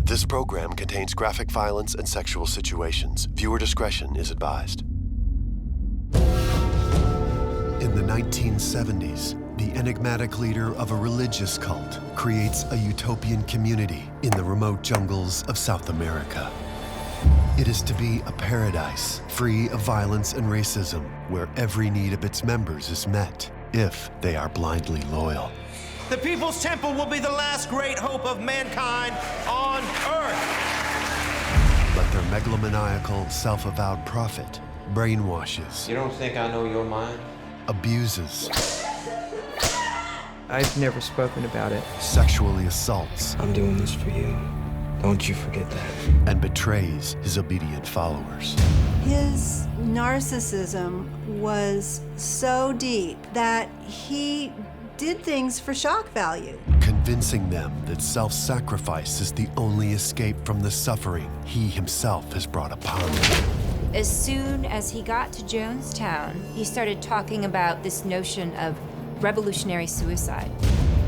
This program contains graphic violence and sexual situations. Viewer discretion is advised. In the 1970s, the enigmatic leader of a religious cult creates a utopian community in the remote jungles of South America. It is to be a paradise free of violence and racism, where every need of its members is met if they are blindly loyal. The People's Temple will be the last great hope of mankind on Earth. But their megalomaniacal, self-avowed prophet brainwashes. You don't think I know your mind? Abuses. I've never spoken about it. Sexually assaults. I'm doing this for you. Don't you forget that. And betrays his obedient followers. His narcissism was so deep that he did things for shock value. Convincing them that self-sacrifice is the only escape from the suffering he himself has brought upon them. As soon as he got to Jonestown, he started talking about this notion of revolutionary suicide.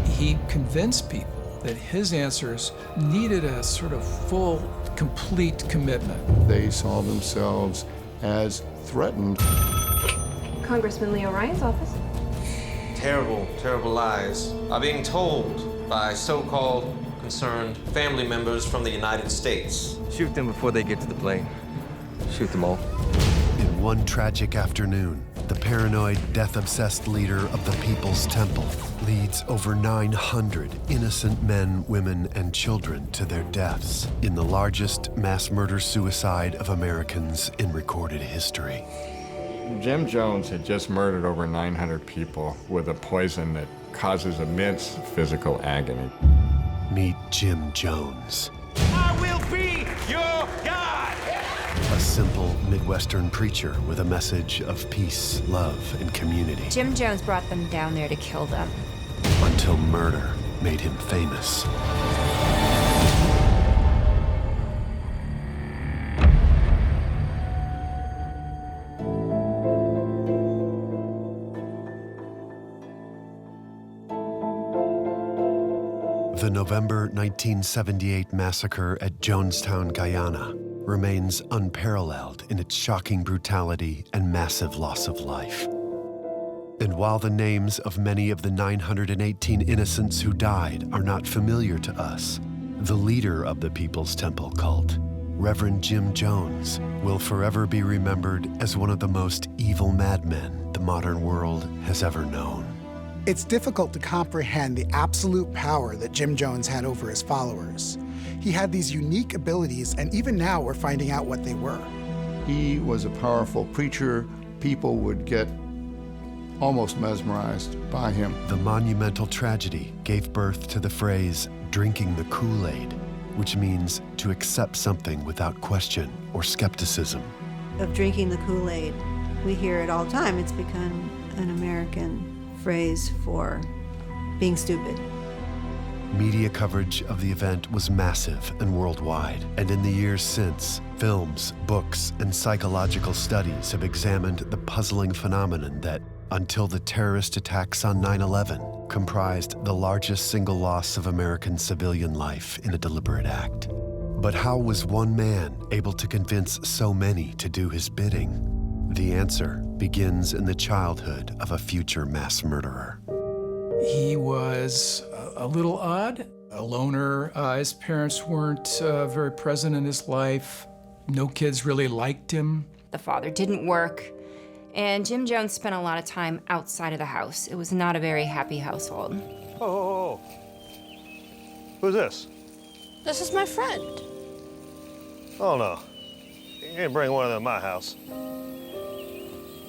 He convinced people that his answers needed a sort of full, complete commitment. They saw themselves as threatened. Congressman Ryan's office. Terrible, terrible lies are being told by so-called concerned family members from the United States. Shoot them before they get to the plane. Shoot them all. In one tragic afternoon, the paranoid, death-obsessed leader of the People's Temple leads over 900 innocent men, women, and children to their deaths in the largest mass murder-suicide of Americans in recorded history. Jim Jones had just murdered over 900 people with a poison that causes immense physical agony. Meet Jim Jones. I will be your God! A simple Midwestern preacher with a message of peace, love, and community. Jim Jones brought them down there to kill them. Until murder made him famous. The November 1978 massacre at Jonestown, Guyana, remains unparalleled in its shocking brutality and massive loss of life. And while the names of many of the 918 innocents who died are not familiar to us, the leader of the People's Temple cult, Reverend Jim Jones, will forever be remembered as one of the most evil madmen the modern world has ever known. It's difficult to comprehend the absolute power that Jim Jones had over his followers. He had these unique abilities, and even now we're finding out what they were. He was a powerful preacher. People would get almost mesmerized by him. The monumental tragedy gave birth to the phrase, drinking the Kool-Aid, which means to accept something without question or skepticism. Of drinking the Kool-Aid, we hear it all the time. It's become an American phrase for being stupid. Media coverage of the event was massive and worldwide, and in the years since, films, books, and psychological studies have examined the puzzling phenomenon that, until the terrorist attacks on 9/11, comprised the largest single loss of American civilian life in a deliberate act. But how was one man able to convince so many to do his bidding? The answer begins in the childhood of a future mass murderer. He was a little odd, a loner. His parents weren't very present in his life. No kids really liked him. The father didn't work, and Jim Jones spent a lot of time outside of the house. It was not a very happy household. Oh. Who's this? This is my friend. Oh, no. You can't bring one of them to my house.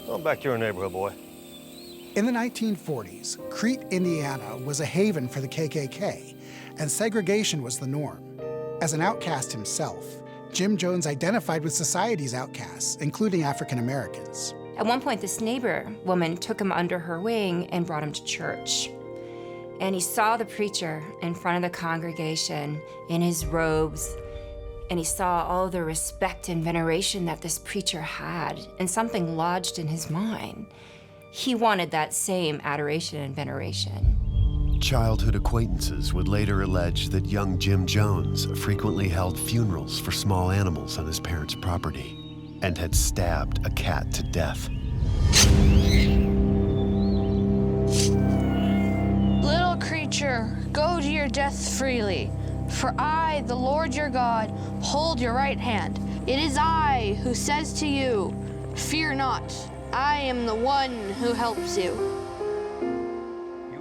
Go back to your neighborhood, boy. In the 1940s, Crete, Indiana was a haven for the KKK, and segregation was the norm. As an outcast himself, Jim Jones identified with society's outcasts, including African Americans. At one point, this neighbor woman took him under her wing and brought him to church. And he saw the preacher in front of the congregation in his robes, and he saw all the respect and veneration that this preacher had, and something lodged in his mind. He wanted that same adoration and veneration. Childhood acquaintances would later allege that young Jim Jones frequently held funerals for small animals on his parents' property and had stabbed a cat to death. Little creature, go to your death freely, for I, the Lord your God, hold your right hand. It is I who says to you, fear not, I am the one who helps you.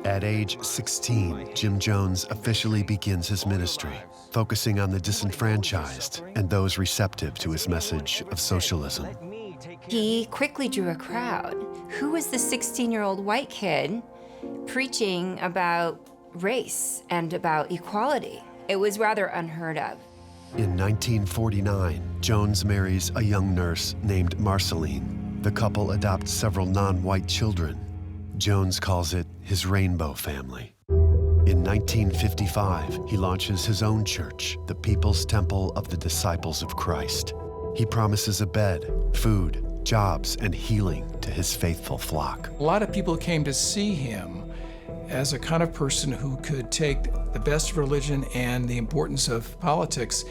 At age 16, Jim Jones officially begins his ministry, focusing on the disenfranchised and those receptive to his message of socialism. He quickly drew a crowd. Who was the 16-year-old white kid preaching about race and about equality? It was rather unheard of. In 1949, Jones marries a young nurse named Marceline. The couple adopts several non-white children. Jones calls it his rainbow family. In 1955, he launches his own church, the People's Temple of the Disciples of Christ. He promises a bed, food, jobs, and healing to his faithful flock. A lot of people came to see him as a kind of person who could take the best of religion and the importance of politics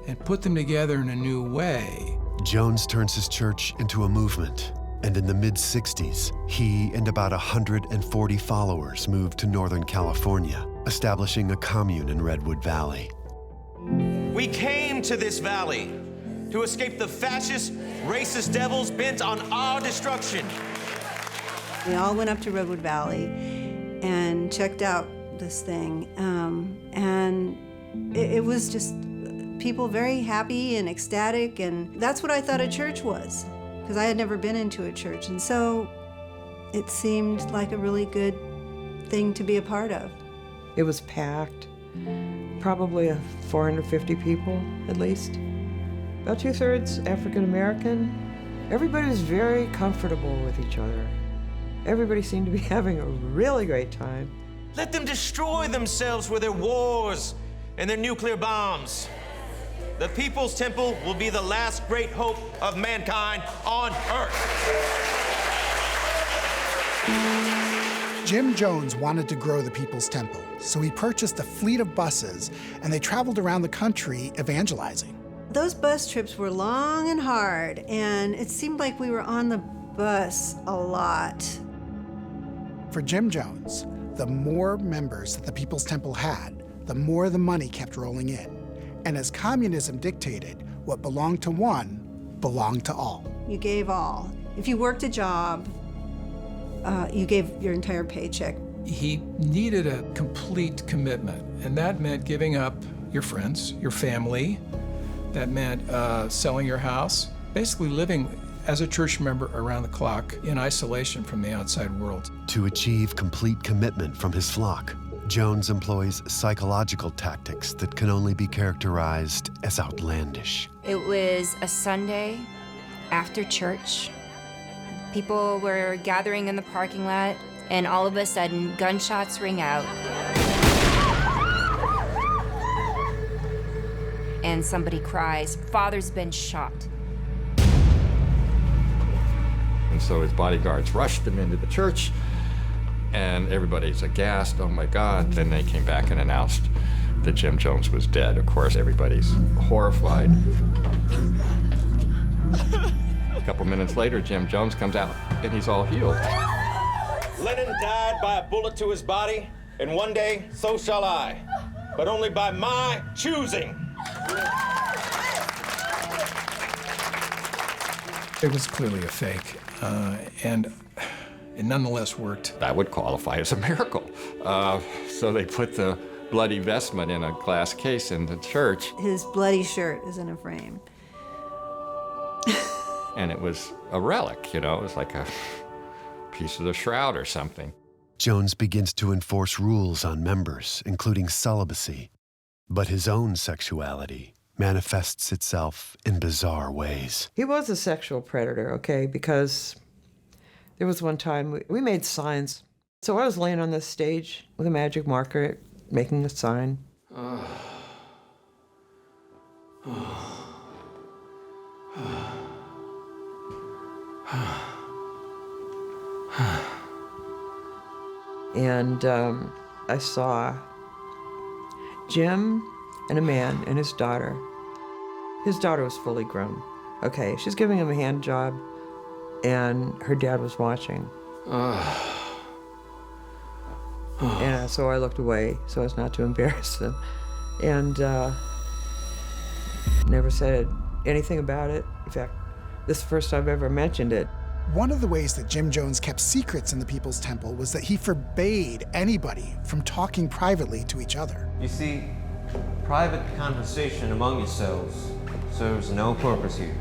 and put them together in a new way. Jones turns his church into a movement. And in the mid-60s, he and about 140 followers moved to Northern California, establishing a commune in Redwood Valley. We came to this valley to escape the fascist, racist devils bent on our destruction. We all went up to Redwood Valley and checked out this thing. And it was just people very happy and ecstatic, and that's what I thought a church was, because I had never been into a church. And so it seemed like a really good thing to be a part of. It was packed, probably 450 people at least. About 2/3 African American. Everybody was very comfortable with each other. Everybody seemed to be having a really great time. Let them destroy themselves with their wars and their nuclear bombs. The People's Temple will be the last great hope of mankind on earth. Jim Jones wanted to grow the People's Temple, so he purchased a fleet of buses, and they traveled around the country evangelizing. Those bus trips were long and hard, and it seemed like we were on the bus a lot. For Jim Jones, the more members that the People's Temple had, the more the money kept rolling in. And as communism dictated, what belonged to one belonged to all. You gave all. If you worked a job, you gave your entire paycheck. He needed a complete commitment, and that meant giving up your friends, your family. That meant selling your house, basically living as a church member around the clock in isolation from the outside world. To achieve complete commitment from his flock, Jones employs psychological tactics that can only be characterized as outlandish. It was a Sunday after church. People were gathering in the parking lot, and all of a sudden, gunshots ring out. And somebody cries, "Father's been shot." And so his bodyguards rushed him into the church, and everybody's aghast, oh my God. Then they came back and announced that Jim Jones was dead. Of course, everybody's horrified. A couple minutes later, Jim Jones comes out, and he's all healed. Lennon died by a bullet to his body, and one day, so shall I, but only by my choosing. It was clearly a fake, and it nonetheless worked. That would qualify as a miracle. So they put the bloody vestment in a glass case in the church. His bloody shirt is in a frame. And it was a relic, you know, it was like a piece of the shroud or something. Jones begins to enforce rules on members, including celibacy. But his own sexuality manifests itself in bizarre ways. He was a sexual predator, okay, because there was one time we made signs. So I was laying on this stage with a magic marker making a sign. And I saw Jim and a man and his daughter. His daughter was fully grown. Okay, she's giving him a hand job, and her dad was watching. And so I looked away so as not to embarrass them, and never said anything about it. In fact, this is the first I've ever mentioned it. One of the ways that Jim Jones kept secrets in the People's Temple was that he forbade anybody from talking privately to each other. You see, private conversation among yourselves serves no purpose here.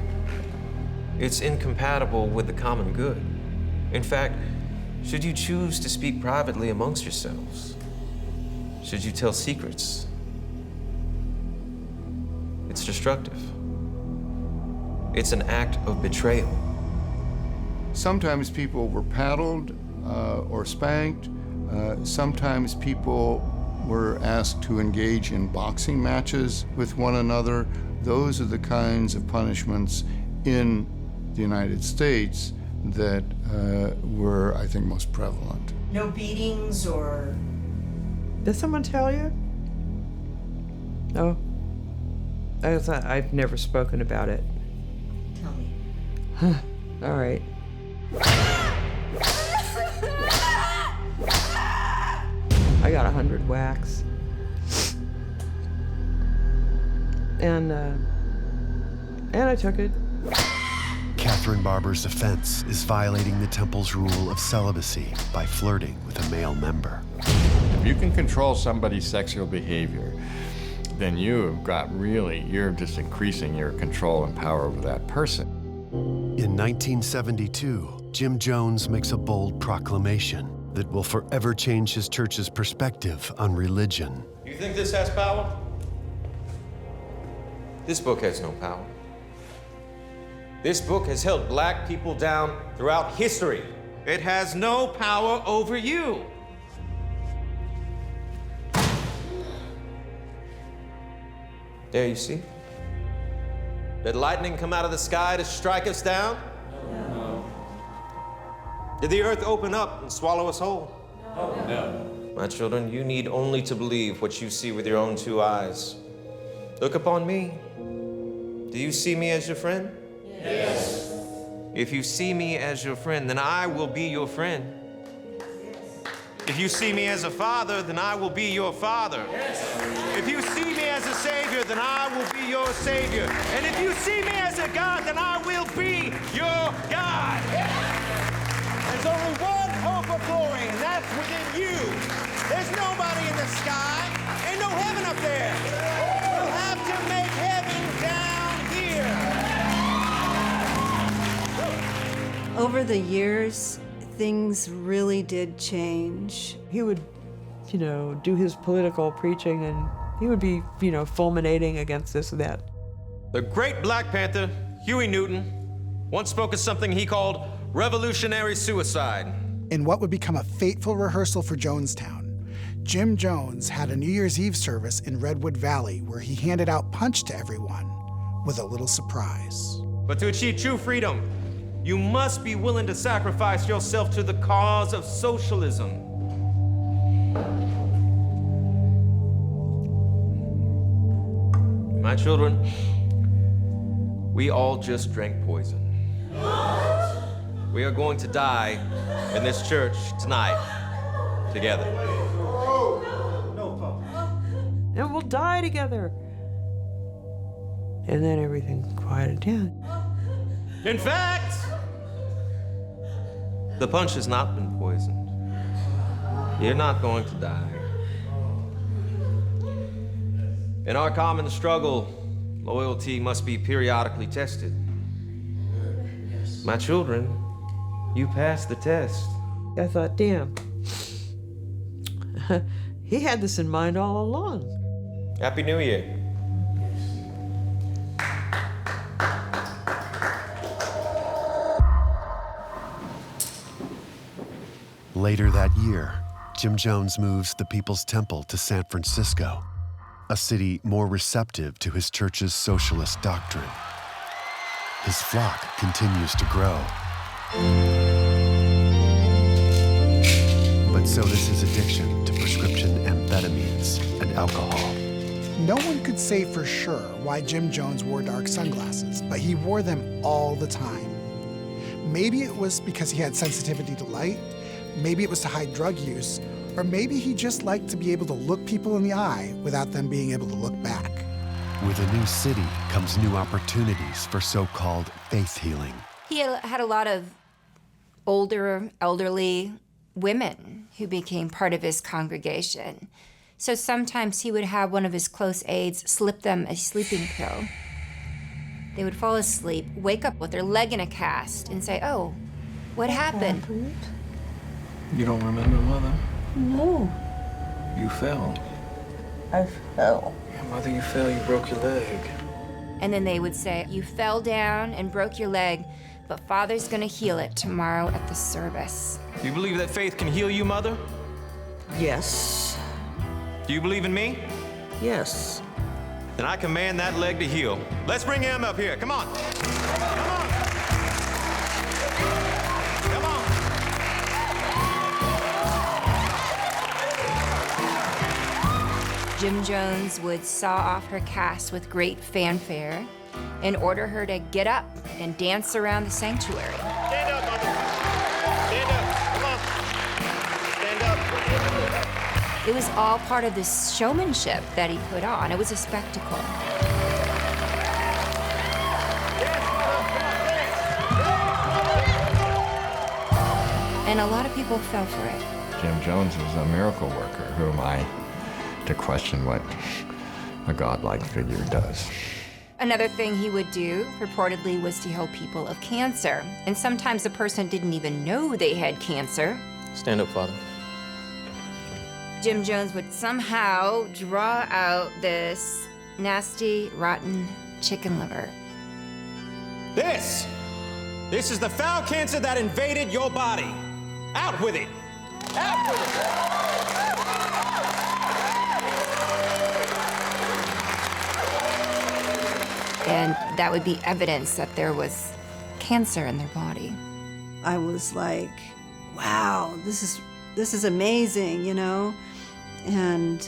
It's incompatible with the common good. In fact, should you choose to speak privately amongst yourselves, should you tell secrets, it's destructive. It's an act of betrayal. Sometimes people were paddled or spanked. Sometimes people were asked to engage in boxing matches with one another. Those are the kinds of punishments in the United States that were, I think, most prevalent. No beatings or... Did someone tell you? No. I've never spoken about it. Tell me. All right. I got 100 whacks. And I took it. Catherine Barber's offense is violating the temple's rule of celibacy by flirting with a male member. If you can control somebody's sexual behavior, then you're just increasing your control and power over that person. In 1972, Jim Jones makes a bold proclamation that will forever change his church's perspective on religion. You think this has power? This book has no power. This book has held black people down throughout history. It has no power over you. There you see? Did lightning come out of the sky to strike us down? No. Did the earth open up and swallow us whole? No. My children, you need only to believe what you see with your own two eyes. Look upon me. Do you see me as your friend? Yes. If you see me as your friend, then I will be your friend. If you see me as a father, then I will be your father. Yes. If you see me as a savior, then I will be your savior. And if you see me as a God, then I will be your God. Yes. There's only one hope of glory, and that's within you. There's nobody in the sky. Ain't no heaven up there. You'll have to make heaven down here. Over the years, things really did change. He would, do his political preaching, and he would be, fulminating against this and that. The great Black Panther, Huey Newton, once spoke of something he called revolutionary suicide. In what would become a fateful rehearsal for Jonestown, Jim Jones had a New Year's Eve service in Redwood Valley where he handed out punch to everyone with a little surprise. But to achieve true freedom, you must be willing to sacrifice yourself to the cause of socialism. My children, we all just drank poison. We are going to die in this church tonight, together. And we'll die together. And then everything quieted down. In fact, the punch has not been poisoned. You're not going to die. In our common struggle, loyalty must be periodically tested. My children, you passed the test. I thought, damn. He had this in mind all along. Happy New Year. Later that year, Jim Jones moves the People's Temple to San Francisco, a city more receptive to his church's socialist doctrine. His flock continues to grow. But so does his addiction to prescription amphetamines and alcohol. No one could say for sure why Jim Jones wore dark sunglasses, but he wore them all the time. Maybe it was because he had sensitivity to light, maybe it was to hide drug use, or maybe he just liked to be able to look people in the eye without them being able to look back. With a new city comes new opportunities for so-called faith healing. He had a lot of older, elderly women who became part of his congregation. So sometimes he would have one of his close aides slip them a sleeping pill. They would fall asleep, wake up with their leg in a cast, and say, "Oh, what happened?" You don't remember, Mother? No. You fell. I fell. Yeah, Mother, you fell, you broke your leg. And then they would say, "You fell down and broke your leg, but Father's gonna heal it tomorrow at the service." Do you believe that faith can heal you, Mother? Yes. Do you believe in me? Yes. Then I command that leg to heal. Let's bring him up here. Come on. Come on. Come on. Jim Jones would saw off her cast with great fanfare and order her to get up and dance around the sanctuary. Stand up, Mother. Stand up. Come on. Stand up. It was all part of this showmanship that he put on. It was a spectacle. And a lot of people fell for it. Jim Jones was a miracle worker. Who am I to question what a godlike figure does? Another thing he would do, purportedly, was to heal people of cancer. And sometimes the person didn't even know they had cancer. Stand up, Father. Jim Jones would somehow draw out this nasty, rotten chicken liver. This is the foul cancer that invaded your body. Out with it. Out with it. And that would be evidence that there was cancer in their body. I was like, wow, this is amazing, you know? And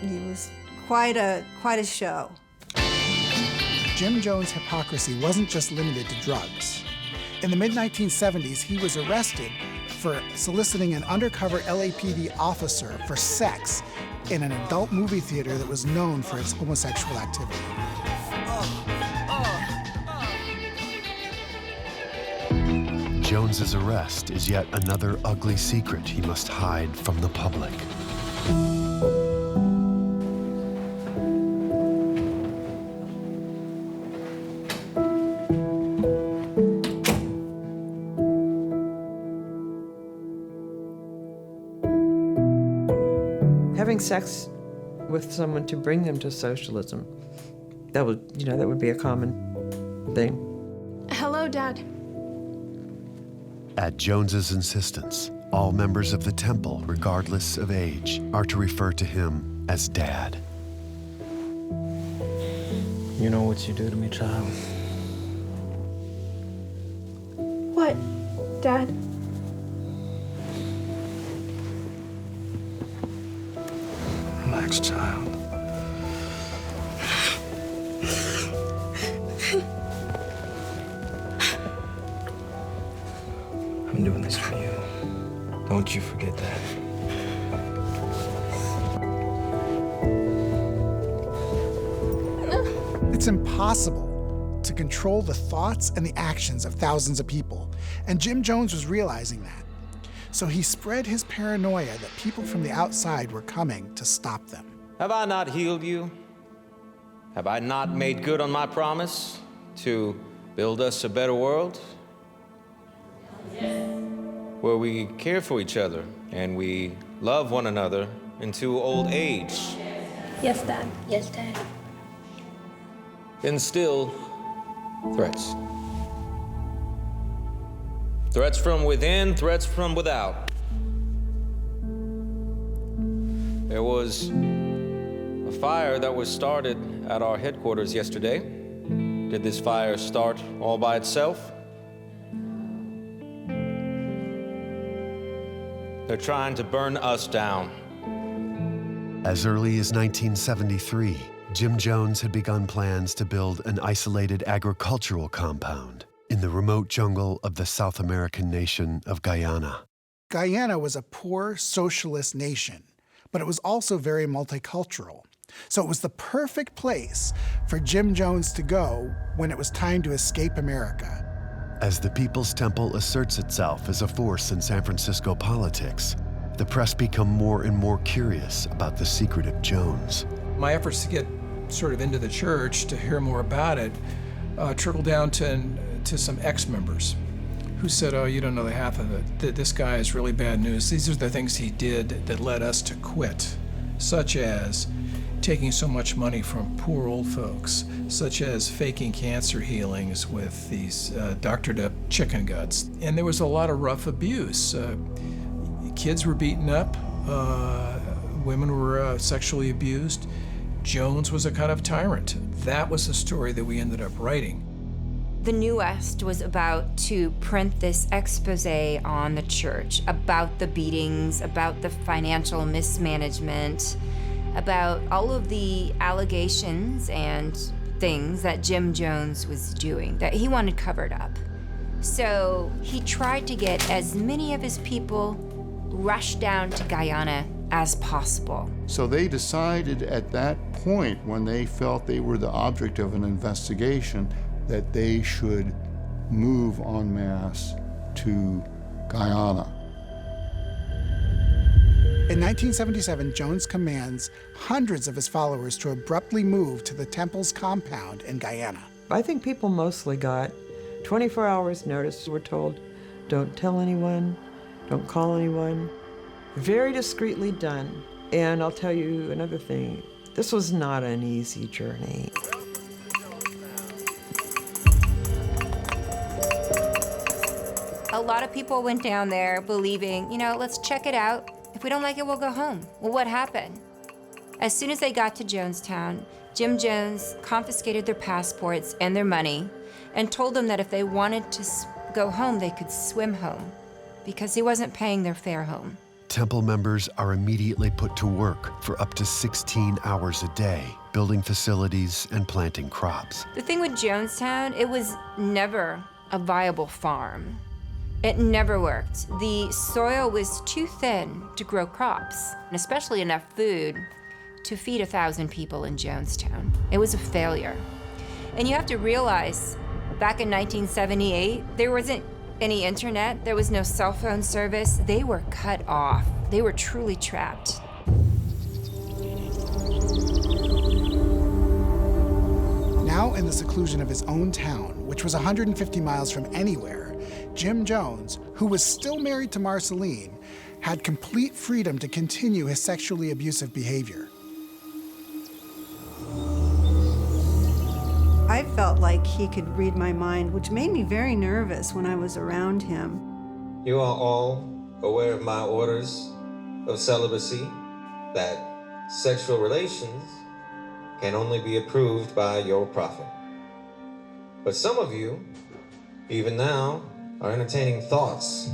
it was quite a show. Jim Jones' hypocrisy wasn't just limited to drugs. In the mid-1970s, he was arrested for soliciting an undercover LAPD officer for sex in an adult movie theater that was known for its homosexual activity. Jones's arrest is yet another ugly secret he must hide from the public. Having sex with someone to bring them to socialism, that would be a common thing. Hello, Dad. At Jones's insistence, all members of the temple, regardless of age, are to refer to him as Dad. You know what you do to me, child? What, Dad? Relax, child. I'm doing this for you. Don't you forget that. It's impossible to control the thoughts and the actions of thousands of people, and Jim Jones was realizing that. So he spread his paranoia that people from the outside were coming to stop them. Have I not healed you? Have I not made good on my promise to build us a better world? Where we care for each other and we love one another into old age. Yes, Dad. Yes, Dad. And still, threats. Threats from within, threats from without. There was a fire that was started at our headquarters yesterday. Did this fire start all by itself? They're trying to burn us down. As early as 1973, Jim Jones had begun plans to build an isolated agricultural compound in the remote jungle of the South American nation of Guyana. Guyana was a poor socialist nation, but it was also very multicultural. So it was the perfect place for Jim Jones to go when it was time to escape America. As the People's Temple asserts itself as a force in San Francisco politics, the press become more and more curious about the secretive Jones. My efforts to get sort of into the church to hear more about it trickled down to some ex-members who said, oh, you don't know the half of it, that this guy is really bad news. These are the things he did that led us to quit, such as taking so much money from poor old folks, such as faking cancer healings with these doctored up chicken guts. And there was a lot of rough abuse. Kids were beaten up, women were sexually abused. Jones was a kind of tyrant. That was the story that we ended up writing. The New West was about to print this expose on the church about the beatings, about the financial mismanagement, about all of the allegations and things that Jim Jones was doing that he wanted covered up. So he tried to get as many of his people rushed down to Guyana as possible. So they decided at that point, when they felt they were the object of an investigation, that they should move en masse to Guyana. In 1977, Jones commands hundreds of his followers to abruptly move to the temple's compound in Guyana. I think people mostly got 24 hours notice. We're told, don't tell anyone, don't call anyone. Very discreetly done. And I'll tell you another thing, this was not an easy journey. A lot of people went down there believing, let's check it out. If we don't like it, we'll go home. Well, what happened? As soon as they got to Jonestown, Jim Jones confiscated their passports and their money and told them that if they wanted to go home, they could swim home because he wasn't paying their fare home. Temple members are immediately put to work for up to 16 hours a day, building facilities and planting crops. The thing with Jonestown, it was never a viable farm. It never worked. The soil was too thin to grow crops, and especially enough food to feed 1,000 people in Jonestown. It was a failure. And you have to realize, back in 1978, there wasn't any internet, there was no cell phone service. They were cut off. They were truly trapped. Now in the seclusion of his own town, which was 150 miles from anywhere, Jim Jones, who was still married to Marceline, had complete freedom to continue his sexually abusive behavior. I felt like he could read my mind, which made me very nervous when I was around him. You are all aware of my orders of celibacy, that sexual relations can only be approved by your prophet. But some of you, even now, are entertaining thoughts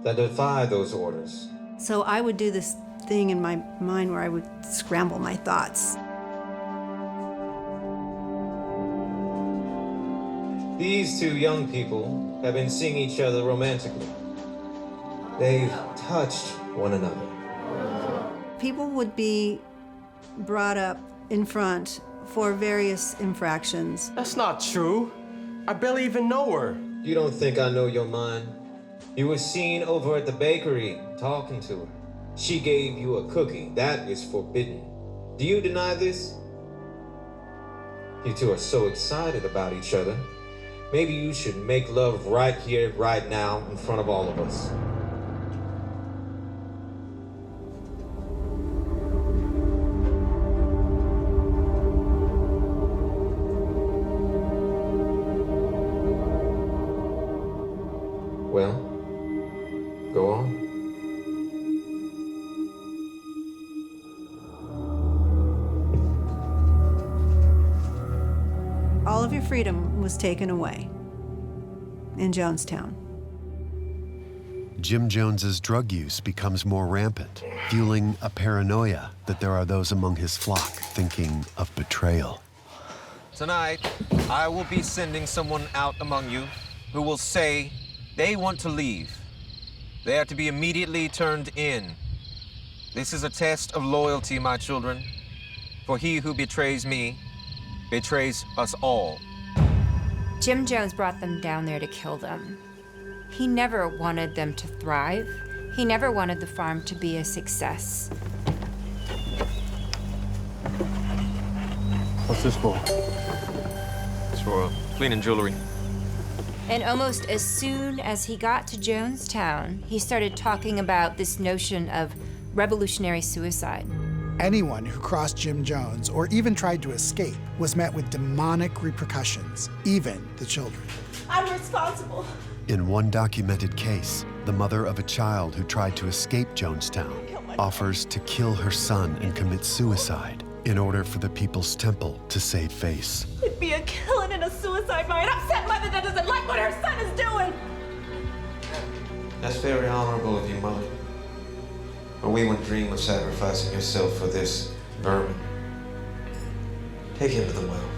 that defy those orders. So I would do this thing in my mind where I would scramble my thoughts. These two young people have been seeing each other romantically. They've touched one another. People would be brought up in front for various infractions. That's not true. I barely even know her. You don't think I know your mind? You were seen over at the bakery talking to her. She gave you a cookie. That is forbidden. Do you deny this? You two are so excited about each other. Maybe you should make love right here, right now, in front of all of us. Well, go on. All of your freedom was taken away in Jonestown. Jim Jones's drug use becomes more rampant, fueling a paranoia that there are those among his flock thinking of betrayal. Tonight, I will be sending someone out among you who will say they want to leave. They are to be immediately turned in. This is a test of loyalty, my children, for he who betrays me betrays us all. Jim Jones brought them down there to kill them. He never wanted them to thrive. He never wanted the farm to be a success. What's this for? It's for cleaning jewelry. And almost as soon as he got to Jonestown, he started talking about this notion of revolutionary suicide. Anyone who crossed Jim Jones or even tried to escape was met with demonic repercussions, even the children. I'm responsible. In one documented case, the mother of a child who tried to escape Jonestown offers to kill her son and commit suicide in order for the People's Temple to save face. It'd be a killing and a suicide by an upset mother that doesn't like what her son is doing. That's very honorable of you, Mother. But we wouldn't dream of sacrificing yourself for this vermin. Take him to the well.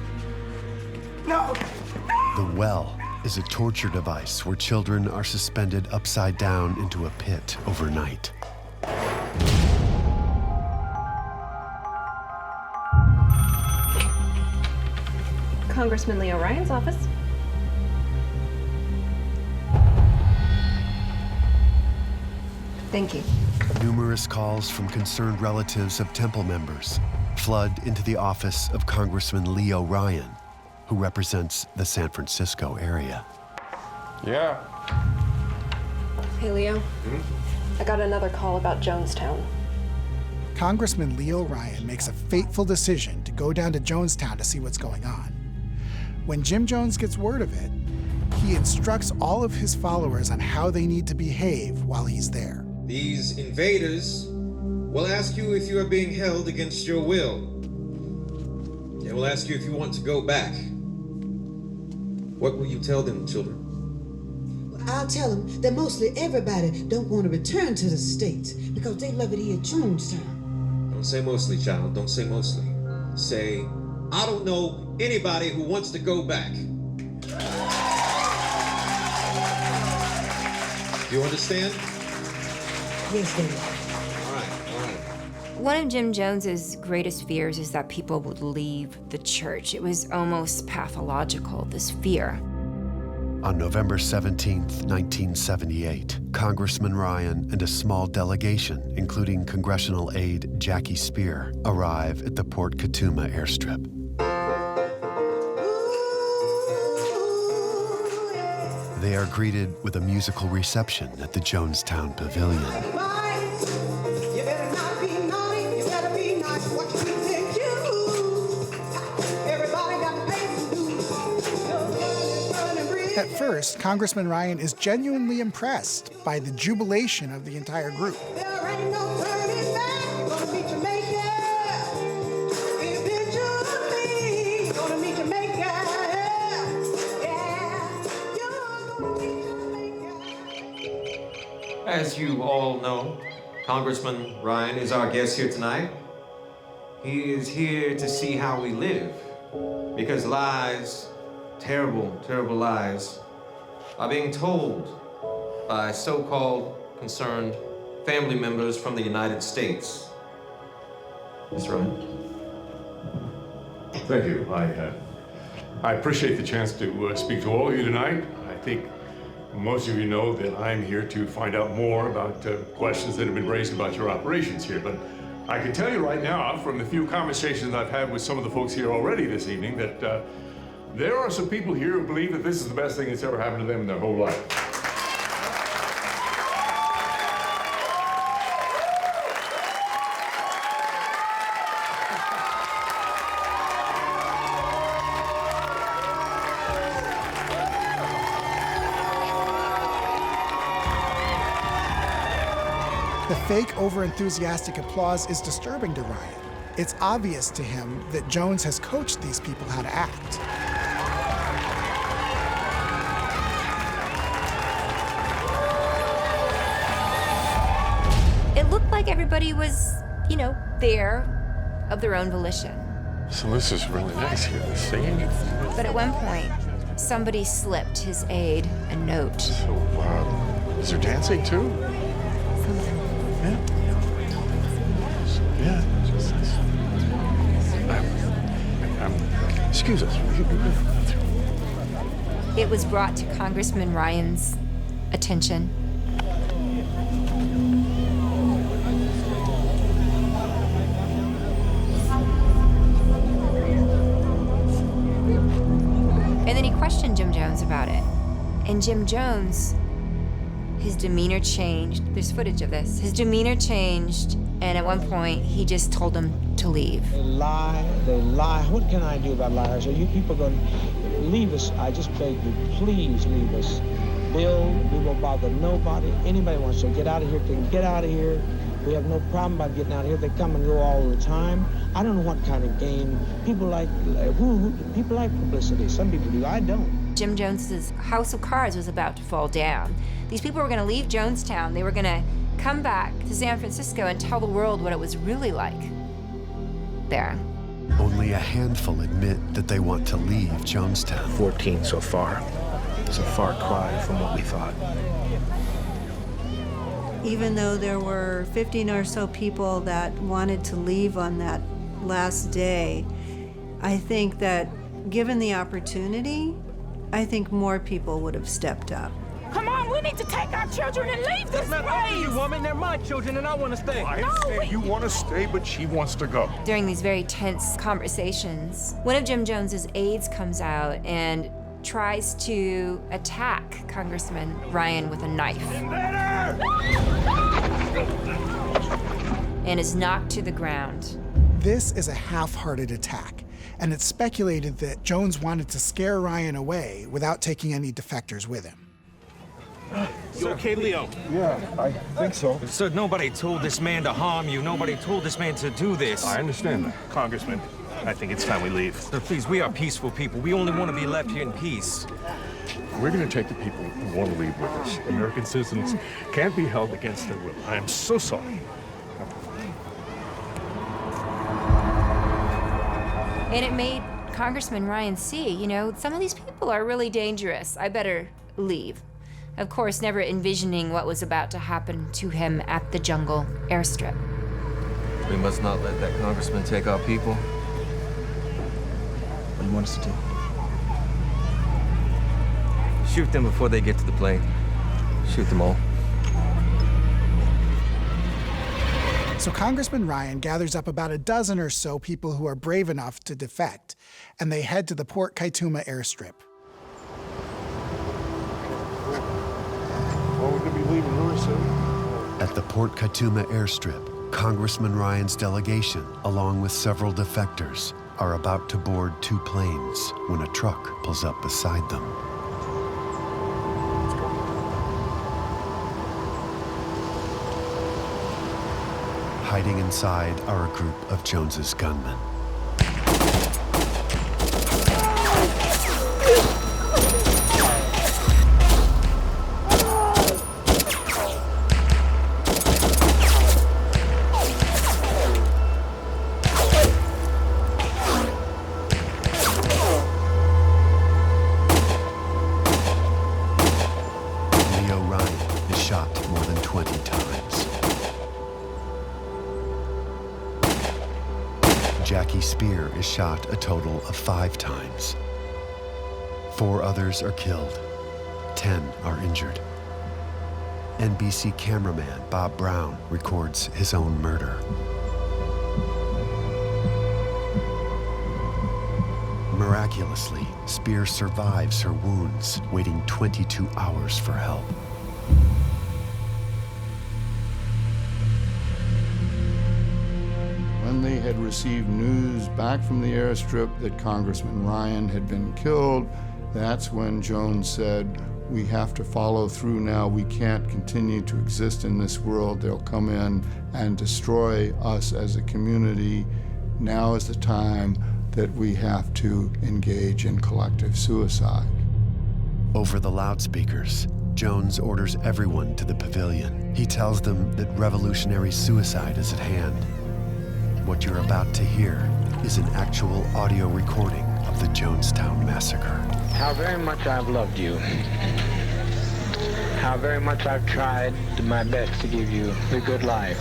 No. The well is a torture device where children are suspended upside down into a pit overnight. Congressman Leo Ryan's office. Thank you. Numerous calls from concerned relatives of temple members flood into the office of Congressman Leo Ryan, who represents the San Francisco area. Yeah. Hey, Leo. I got another call about Jonestown. Congressman Leo Ryan makes a fateful decision to go down to Jonestown to see what's going on. When Jim Jones gets word of it, he instructs all of his followers on how they need to behave while he's there. These invaders will ask you if you are being held against your will. They will ask you if you want to go back. What will you tell them, children? I'll tell them that mostly everybody don't want to return to the States because they love it here at Jonestown. Don't say mostly, child. Don't say mostly. Say, I don't know anybody who wants to go back. You understand? Yes, Daddy. All right. One of Jim Jones's greatest fears is that people would leave the church. It was almost pathological, this fear. On November 17th, 1978, Congressman Ryan and a small delegation, including congressional aide Jackie Spear, arrive at the Port Katuma airstrip. They are greeted with a musical reception at the Jonestown Pavilion. At first, Congressman Ryan is genuinely impressed by the jubilation of the entire group. As you all know, Congressman Ryan is our guest here tonight. He is here to see how we live, because lies, terrible, terrible lies, are being told by so-called concerned family members from the United States. Mr. Ryan. Thank you. I appreciate the chance to speak to all of you tonight. I think most of you know that I'm here to find out more about questions that have been raised about your operations here. But I can tell you right now, from the few conversations I've had with some of the folks here already this evening, that there are some people here who believe that this is the best thing that's ever happened to them in their whole life. The fake, over-enthusiastic applause is disturbing to Ryan. It's obvious to him that Jones has coached these people how to act. everybody was, there of their own volition. So this is really nice here, the scene. But at one point, somebody slipped his aide a note. So, is there dancing too? Yeah. Excuse us. It was brought to Congressman Ryan's attention. And then he questioned Jim Jones about it. And Jim Jones, his demeanor changed. There's footage of this. His demeanor changed, and at one point, he just told him to leave. They lie. What can I do about liars? Are you people going to leave us? I just beg you, please leave us. Bill, we will bother nobody. Anybody wants to get out of here can get out of here. We have no problem about getting out of here. They come and go all the time. I don't know what kind of game. People like people like publicity. Some people do. I don't. Jim Jones's house of cards was about to fall down. These people were going to leave Jonestown. They were going to come back to San Francisco and tell the world what it was really like there. Only a handful admit that they want to leave Jonestown. 14 so far. It's a far cry from what we thought. Even though there were 15 or so people that wanted to leave on that last day, I think that given the opportunity, I think more people would have stepped up. Come on, we need to take our children and leave this place. You woman, they're my children and I want to stay. I understand you want to stay, but she wants to go. During these very tense conversations, one of Jim Jones's aides comes out and tries to attack Congressman Ryan with a knife. And is knocked to the ground. This is a half-hearted attack, and it's speculated that Jones wanted to scare Ryan away without taking any defectors with him. You okay, Leo? Yeah, I think so. Sir, nobody told this man to harm you. Nobody told this man to do this. I understand that. Congressman, I think it's time we leave. Sir, please, we are peaceful people. We only want to be left here in peace. We're going to take the people who want to leave with us. American citizens can't be held against their will. I am so sorry. And it made Congressman Ryan see, some of these people are really dangerous. I better leave. Of course, never envisioning what was about to happen to him at the jungle airstrip. We must not let that congressman take our people. What do you want us to do? Shoot them before they get to the plane. Shoot them all. So Congressman Ryan gathers up about a dozen or so people who are brave enough to defect, and they head to the Port Kaituma airstrip. Well, we're going to be leaving really soon. At the Port Kaituma airstrip, Congressman Ryan's delegation, along with several defectors, are about to board two planes when a truck pulls up beside them. Hiding inside are a group of Jones's gunmen. Leo Ryan is shot more than 20 times. Jackie Spear is shot a total of 5 times. 4 others are killed. 10 are injured. NBC cameraman Bob Brown records his own murder. Miraculously, Spear survives her wounds, waiting 22 hours for help. When they had received news back from the airstrip that Congressman Ryan had been killed, that's when Jones said, we have to follow through now. We can't continue to exist in this world. They'll come in and destroy us as a community. Now is the time that we have to engage in collective suicide. Over the loudspeakers, Jones orders everyone to the pavilion. He tells them that revolutionary suicide is at hand. What you're about to hear is an actual audio recording of the Jonestown massacre. How very much I've loved you. How very much I've tried my best to give you the good life.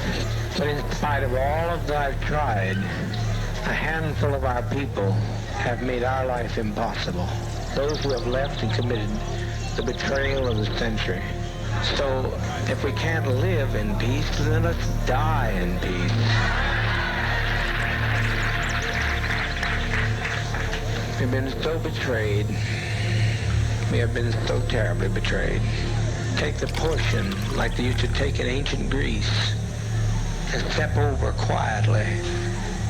But in spite of all of that I've tried, a handful of our people have made our life impossible. Those who have left and committed the betrayal of the century. So if we can't live in peace, then let's die in peace. We've been so betrayed. We have been so terribly betrayed. Take the portion like they used to take in ancient Greece and step over quietly,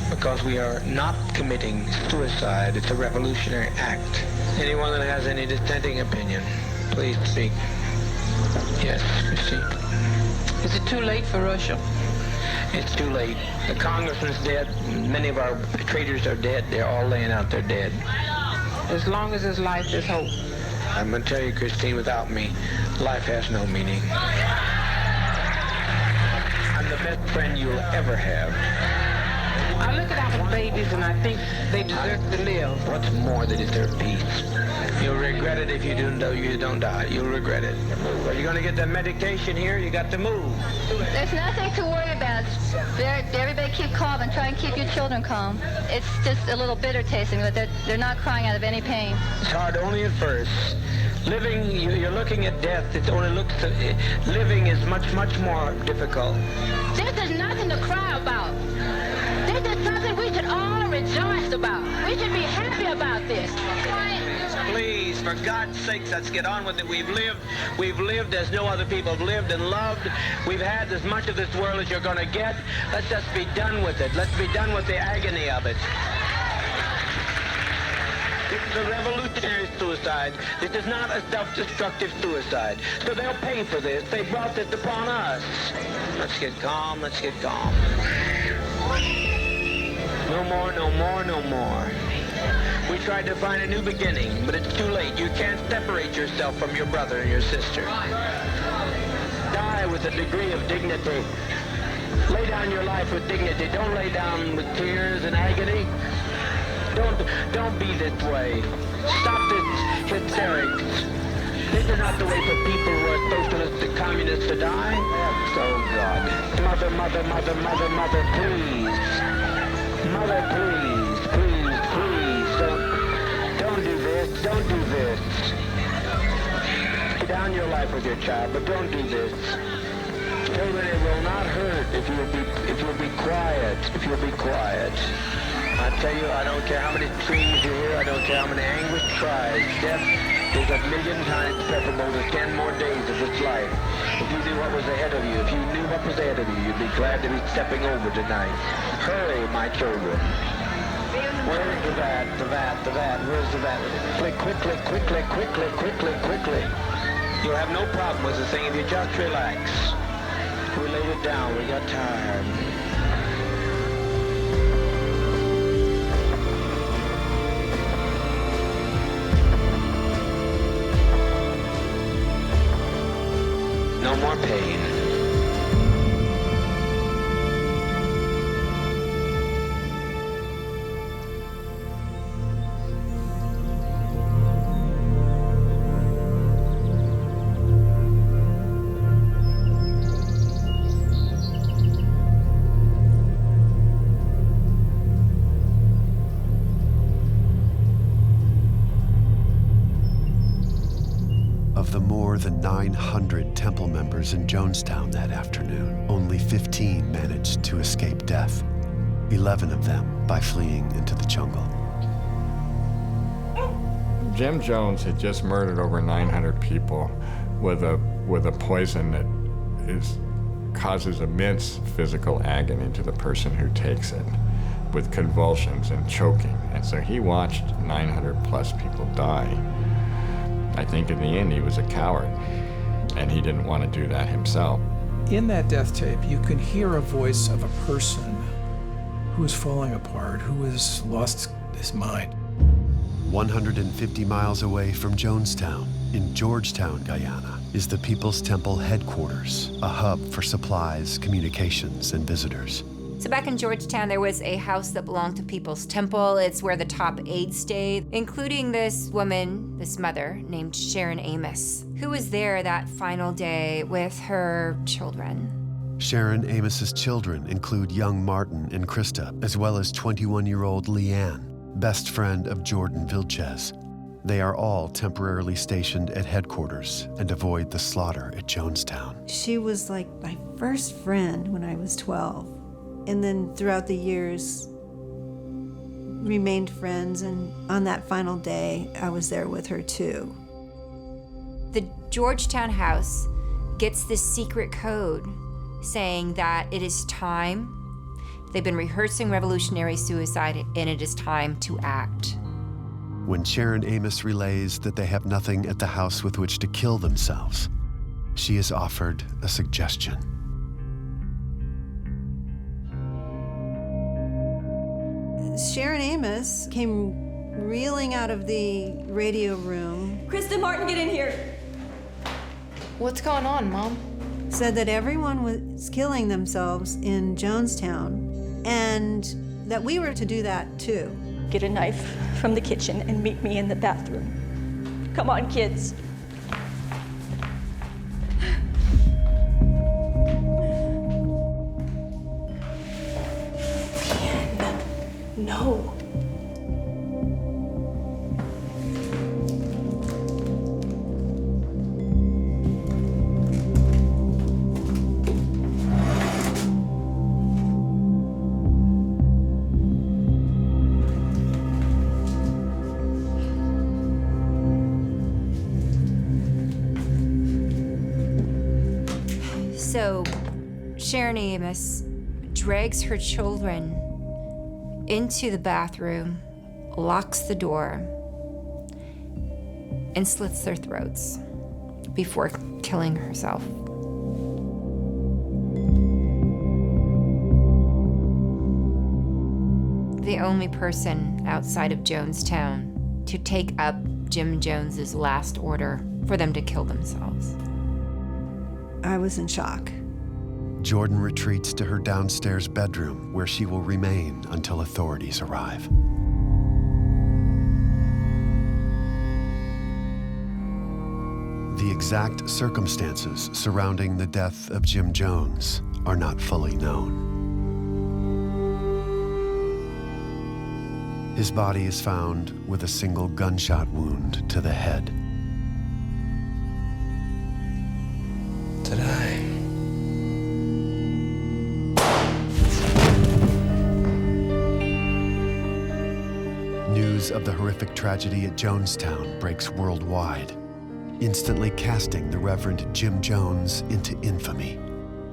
because we are not committing suicide. It's a revolutionary act. Anyone that has any dissenting opinion, please speak. Yes, Christine. Is it too late for Russia? It's too late. The congressman's dead. Many of our traitors are dead. They're all laying out their dead. As long as there's life, there's hope. I'm going to tell you, Christine, without me, life has no meaning. I'm the best friend you'll ever have. I look at our babies and I think they deserve to live. What's more, they deserve peace. You'll regret it if you don't die. You'll regret it. Are you going to get the medication here? You got to move. There's nothing to worry about. Everybody keep calm and try and keep your children calm. It's just a little bitter tasting, but they're not crying out of any pain. It's hard only at first. Living, you're looking at death. It only looks. Living is much, much more difficult. This is nothing to cry about. This is something we should all rejoice about. We should be happy about this. Please, for God's sakes, let's get on with it. We've lived as no other people have lived and loved. We've had as much of this world as you're going to get. Let's just be done with it. Let's be done with the agony of it. This is a revolutionary suicide. This is not a self-destructive suicide. So they'll pay for this. They brought this upon us. Let's get calm. Let's get calm. No more, no more, no more. We tried to find a new beginning, but it's too late. You can't separate yourself from your brother and your sister. Die with a degree of dignity. Lay down your life with dignity. Don't lay down with tears and agony. Don't be this way. Stop this hysterics. This is not the way for people who are socialists and communists to die. So, God. Mother, mother, mother, mother, mother, please. Mother, please, please, please. Don't do this. Don't do this. Lay down your life with your child, but don't do this. Children, it will not hurt if you'll be quiet. If you'll be quiet. I tell you, I don't care how many screams you hear, I don't care how many anguished cries. Death is 1,000,000 times preferable to 10 more days of this life. If you knew what was ahead of you, if you knew what was ahead of you, you'd be glad to be stepping over tonight. Hurry, my children. Where's the vat? The vat, the vat, where's the vat? Quickly, quickly, quickly, quickly, quickly. You'll have no problem with the thing if you just relax. We laid it down, we got tired. No more pain. Of the more than 900 temple members in Jonestown that afternoon, only 15 managed to escape death, 11 of them by fleeing into the jungle. Jim Jones had just murdered over 900 people with a poison that causes immense physical agony to the person who takes it, with convulsions and choking. And so he watched 900 plus people die. I think in the end he was a coward, and he didn't want to do that himself. In that death tape, you can hear a voice of a person who is falling apart, who has lost his mind. 150 miles away from Jonestown, in Georgetown, Guyana, is the People's Temple headquarters, a hub for supplies, communications, and visitors. So back in Georgetown, there was a house that belonged to People's Temple. It's where the top aides stayed, including this woman, this mother, named Sharon Amos, who was there that final day with her children. Sharon Amos's children include young Martin and Krista, as well as 21-year-old Leanne, best friend of Jordan Vilches. They are all temporarily stationed at headquarters and avoid the slaughter at Jonestown. She was like my first friend when I was 12. And then throughout the years, remained friends. And on that final day, I was there with her too. The Georgetown house gets this secret code saying that it is time. They've been rehearsing revolutionary suicide, and it is time to act. When Sharon Amos relays that they have nothing at the house with which to kill themselves, she is offered a suggestion. Sharon Amos came reeling out of the radio room. Kristen Martin, get in here. What's going on, Mom? Said that everyone was killing themselves in Jonestown and that we were to do that too. Get a knife from the kitchen and meet me in the bathroom. Come on, kids. No. So Sharon Amos drags her children into the bathroom, locks the door, and slits their throats before killing herself. The only person outside of Jonestown to take up Jim Jones's last order for them to kill themselves. I was in shock. Jordan retreats to her downstairs bedroom, where she will remain until authorities arrive. The exact circumstances surrounding the death of Jim Jones are not fully known. His body is found with a single gunshot wound to the head. Did I? News of the horrific tragedy at Jonestown breaks worldwide, instantly casting the Reverend Jim Jones into infamy.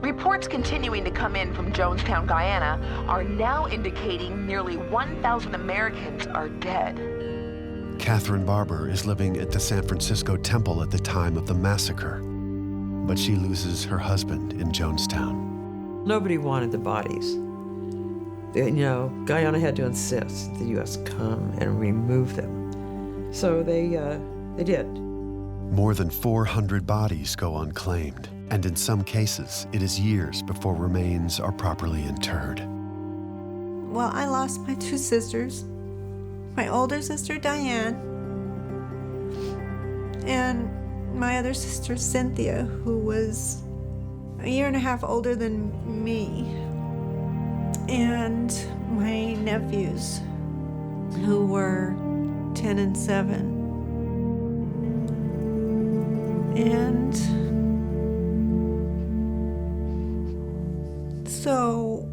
Reports continuing to come in from Jonestown, Guyana, are now indicating nearly 1,000 Americans are dead. Catherine Barber is living at the San Francisco Temple at the time of the massacre, but she loses her husband in Jonestown. Nobody wanted the bodies. You know, Guyana had to insist the U.S. come and remove them. So they did. More than 400 bodies go unclaimed, and in some cases, it is years before remains are properly interred. Well, I lost my two sisters, my older sister, Diane, and my other sister, Cynthia, who was a year and a half older than me, and my nephews, who were 10 and 7. And so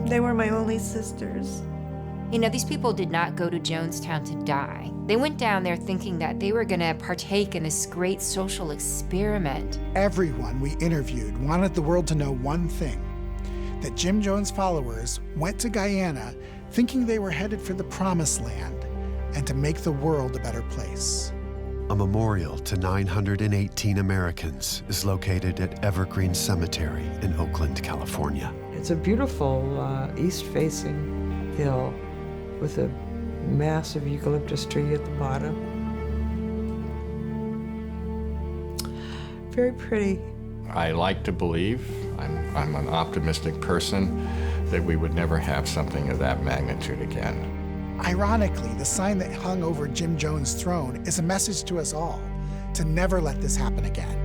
they were my only sisters. You know, these people did not go to Jonestown to die. They went down there thinking that they were gonna partake in this great social experiment. Everyone we interviewed wanted the world to know one thing, that Jim Jones followers went to Guyana thinking they were headed for the promised land and to make the world a better place. A memorial to 918 Americans is located at Evergreen Cemetery in Oakland, California. It's a beautiful east-facing hill with a massive eucalyptus tree at the bottom. Very pretty. I like to believe, I'm an optimistic person, that we would never have something of that magnitude again. Ironically, the sign that hung over Jim Jones' throne is a message to us all to never let this happen again.